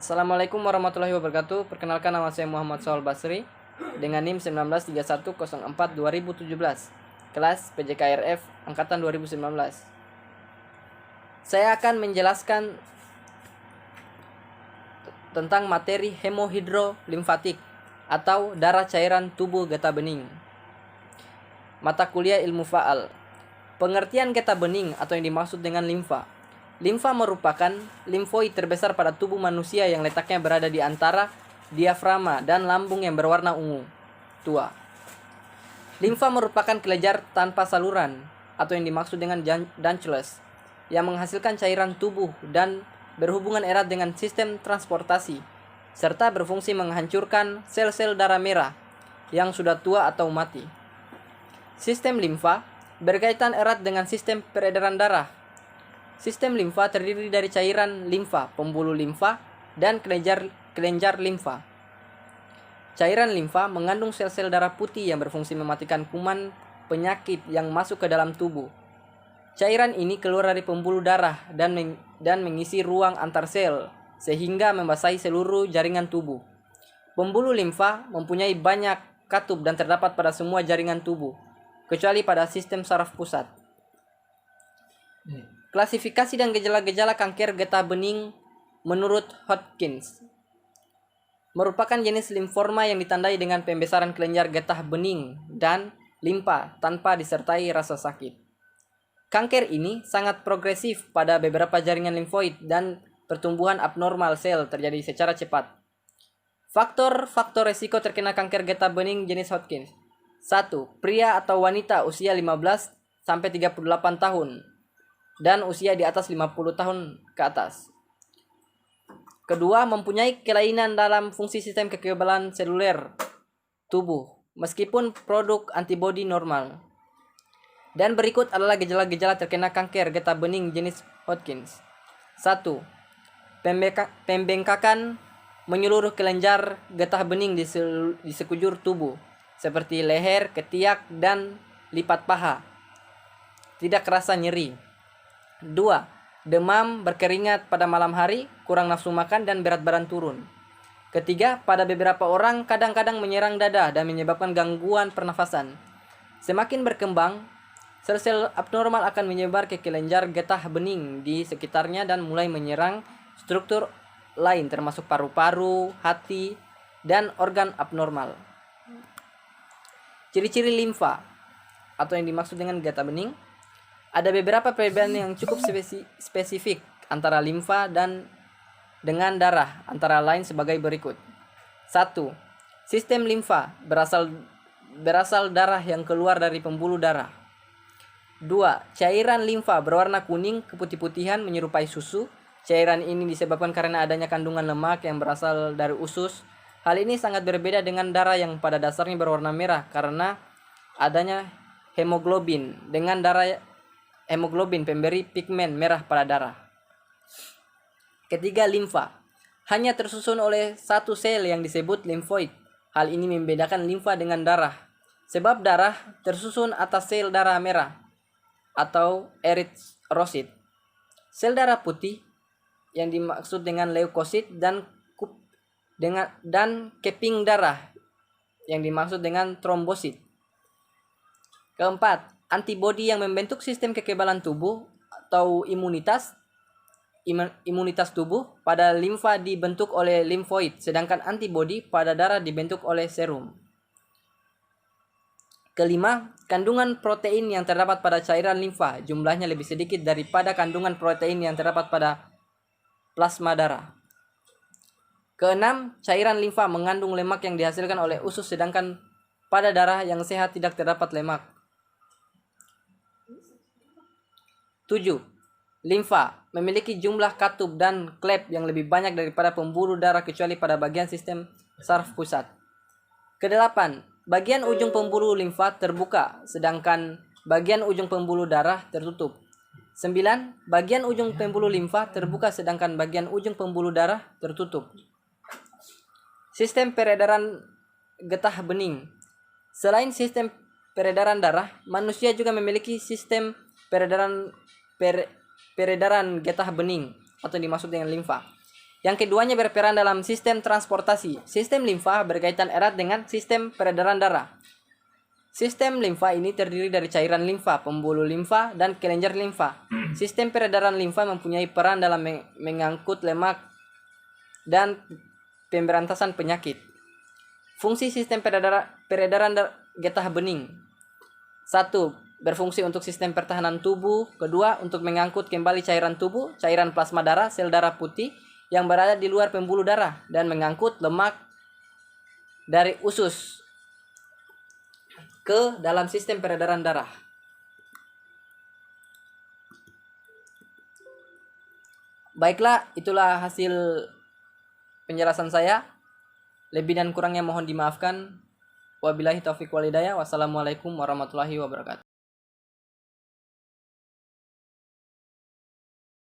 Assalamualaikum warahmatullahi wabarakatuh. Perkenalkan, nama saya Muhammad Saul Basri dengan NIM 193104-2017, kelas PJKRF angkatan 2019. Saya akan menjelaskan tentang materi hemohidrolimfatik atau darah cairan tubuh getah bening. Mata kuliah ilmu faal. Pengertian getah bening atau yang dimaksud dengan limfa. Limfa merupakan limfoid terbesar pada tubuh manusia yang letaknya berada di antara diafragma dan lambung yang berwarna ungu tua. Limfa merupakan kelenjar tanpa saluran atau yang dimaksud dengan ductless yang menghasilkan cairan tubuh dan berhubungan erat dengan sistem transportasi serta berfungsi menghancurkan sel-sel darah merah yang sudah tua atau mati. Sistem limfa berkaitan erat dengan sistem peredaran darah. Sistem limfa terdiri dari cairan limfa, pembuluh limfa, dan kelenjar limfa. Cairan limfa mengandung sel-sel darah putih yang berfungsi mematikan kuman penyakit yang masuk ke dalam tubuh. Cairan ini keluar dari pembuluh darah dan mengisi ruang antar sel, sehingga membasahi seluruh jaringan tubuh. Pembuluh limfa mempunyai banyak katup dan terdapat pada semua jaringan tubuh, kecuali pada sistem saraf pusat. Klasifikasi dan gejala-gejala kanker getah bening menurut Hodgkins merupakan jenis limforma yang ditandai dengan pembesaran kelenjar getah bening dan limpa tanpa disertai rasa sakit. Kanker ini sangat progresif pada beberapa jaringan limfoid dan pertumbuhan abnormal sel terjadi secara cepat. Faktor-faktor resiko terkena kanker getah bening jenis Hodgkins. 1. Pria atau wanita usia 15 sampai 38 tahun dan usia di atas 50 tahun ke atas. Kedua, mempunyai kelainan dalam fungsi sistem kekebalan seluler tubuh meskipun produk antibodi normal. Dan berikut adalah gejala-gejala terkena kanker getah bening jenis Hodgkins. 1. Pembengkakan menyeluruh kelenjar getah bening di sekujur tubuh seperti leher, ketiak, dan lipat paha. Tidak kerasa nyeri. 2. Demam, berkeringat pada malam hari, kurang nafsu makan, dan berat badan turun. Ketiga, pada beberapa orang kadang-kadang menyerang dada dan menyebabkan gangguan pernafasan. Semakin berkembang, sel-sel abnormal akan menyebar ke kelenjar getah bening di sekitarnya dan mulai menyerang struktur lain termasuk paru-paru, hati, dan organ abnormal. Ciri-ciri limfa atau yang dimaksud dengan getah bening. Ada beberapa perbedaan yang cukup spesifik antara limfa dan dengan darah, antara lain sebagai berikut. 1. Sistem limfa berasal darah yang keluar dari pembuluh darah. 2. Cairan limfa berwarna kuning keputih-putihan menyerupai susu. Cairan ini disebabkan karena adanya kandungan lemak yang berasal dari usus. Hal ini sangat berbeda dengan darah yang pada dasarnya berwarna merah karena adanya hemoglobin dengan hemoglobin pemberi pigmen merah pada darah. Ketiga, limfa hanya tersusun oleh satu sel yang disebut limfoid. Hal ini membedakan limfa dengan darah, sebab darah tersusun atas sel darah merah atau eritrosit, sel darah putih yang dimaksud dengan leukosit, dan keping darah yang dimaksud dengan trombosit. Keempat, antibodi yang membentuk sistem kekebalan tubuh atau imunitas tubuh pada limfa dibentuk oleh limfoid, sedangkan antibodi pada darah dibentuk oleh serum. Kelima, kandungan protein yang terdapat pada cairan limfa jumlahnya lebih sedikit daripada kandungan protein yang terdapat pada plasma darah. Keenam, cairan limfa mengandung lemak yang dihasilkan oleh usus, sedangkan pada darah yang sehat tidak terdapat lemak. 7. Limfa memiliki jumlah katup dan klep yang lebih banyak daripada pembuluh darah kecuali pada bagian sistem saraf pusat. Kedelapan, bagian ujung pembuluh limfa terbuka sedangkan bagian ujung pembuluh darah tertutup. 9. Bagian ujung pembuluh limfa terbuka sedangkan bagian ujung pembuluh darah tertutup. Sistem peredaran getah bening. Selain sistem peredaran darah, manusia juga memiliki sistem peredaran getah bening atau dimaksud dengan limfa. Yang keduanya berperan dalam sistem transportasi. Sistem limfa berkaitan erat dengan sistem peredaran darah. Sistem limfa ini terdiri dari cairan limfa, pembuluh limfa, dan kelenjar limfa. Sistem peredaran limfa mempunyai peran dalam mengangkut lemak dan pemberantasan penyakit. Fungsi sistem peredaran getah bening. 1. Berfungsi untuk sistem pertahanan tubuh. Kedua, untuk mengangkut kembali cairan tubuh, cairan plasma darah, sel darah putih yang berada di luar pembuluh darah, dan mengangkut lemak dari usus ke dalam sistem peredaran darah. Baiklah, itulah hasil penjelasan saya. Lebih dan kurangnya mohon dimaafkan. Wabillahi taufiq wal hidayah. Wassalamualaikum warahmatullahi wabarakatuh.